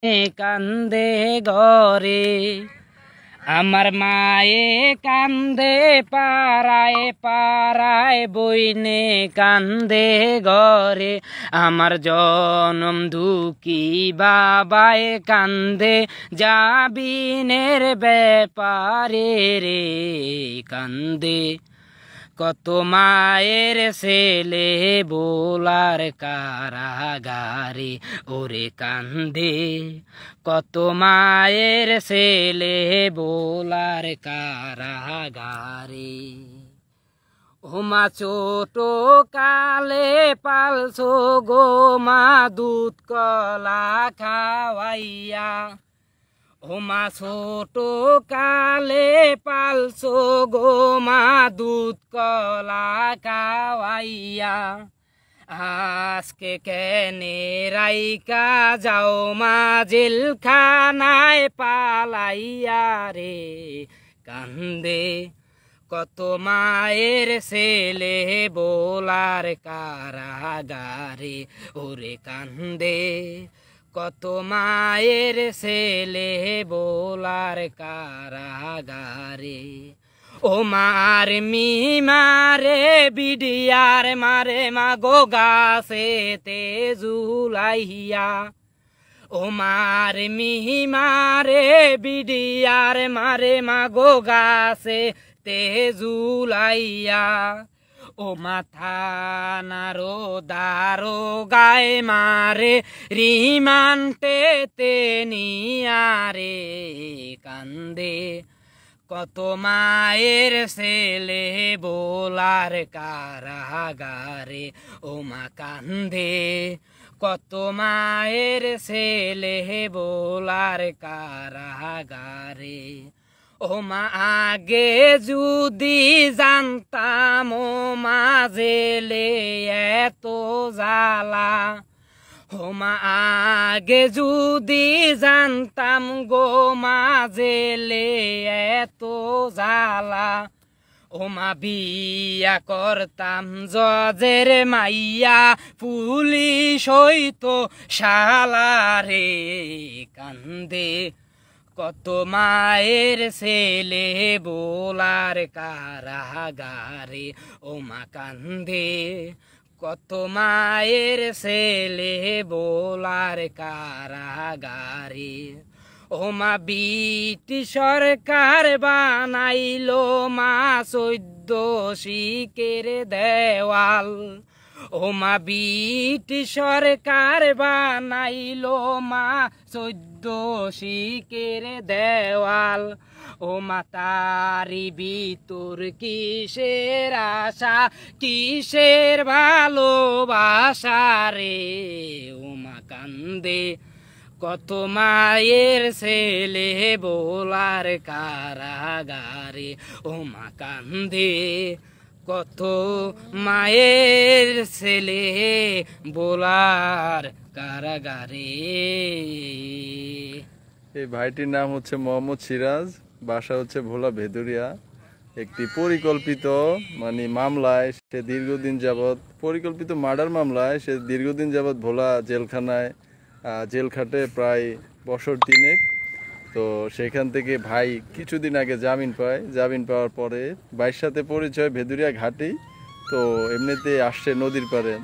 কান্দে ঘরে আমার মায়ে কান্দে পাড়ায় পাড়ায় বইনে কান্দে ঘরে আমার জনম দুঃখী বাবায় কান্দে জাবিনের ব্যাপারে রে কান্দে কত মায়ের ছেলে বোলার কারাগারে ওরে কান্দে কত মায়ের ছেলে বোলার কারাগারে ওমা ছোট কালে পালছো গো মা দুধ কলা খাওয়াইয়া ওমা ছোট কালে পালছো গো মা দুধ কলা খাওয়াইয়া আজকে কেনে রাইকা যাও মা জেলখানায় পালাইয়া রে কান্দে কত মায়ের ছেলে বোলার কারাগারে ওরে কান্দে কত মায়ের ছেলে বোলার কারাগারে ও মার মারে বিডিয়ার মারে মাগো গাছেতে ঝুলাইয়া ও মার মারে বিডিয়ার মারে মাগো গাছেতে ঝুলাইয়া ও মাথা নারো দারো গায়ে মারে রিমান্টেতে নিয়ারে কান্দে কত মায়ের ছেলে বোলার কারাগারে ও মা কান্দে কত মায়ের ছেলে বোলার কারাগারে ও মা আগে যদি জানতাম ও মা জেলে এত জ্বালা ও মা আগে যদি জানতাম গো মা জেলে এত জ্বালা ও মা বিয়া করতাম জজের মাইয়া পুলিশ হইতো শালা রে কান্দে কত মায়ের ছেলে বোলার কারাগারে ও মা কান্দে কত মায়ের ছেলে বোলার কারাগারে ও মা বিটি সরকার বানাইলো মা 14 শিকের দেওয়াল ও মা বিটি সরকার বানাইলো মা 14 শিকের দেওয়াল ও মা তারি ভিতর কিসের আশা কিসের ভালোবাসা রে ও মা কান্দে কত মায়ের ছেলে বোলার কারাগারে ও মা কান্দে কত মায়ের ছেলে বোলার কারাগারে। এই ভাইটির নাম হচ্ছে মোহাম্মদ সিরাজ, বাসা হচ্ছে ভোলা ভেদুরিয়া। একটি পরিকল্পিত মামলায় সে দীর্ঘদিন যাবৎ, পরিকল্পিত মার্ডার মামলায় সে দীর্ঘদিন যাবৎ ভোলা জেলখানায় জেল খাটে প্রায় বছর 3 তো সেখান থেকে ভাই কিছুদিন আগে জামিন পায়। জামিন পাওয়ার পরে ভাইয়ের সাথে পরিচয় ভেদুরিয়া ঘাটি, তো এমনিতে আসছে নদীর পাড়ে।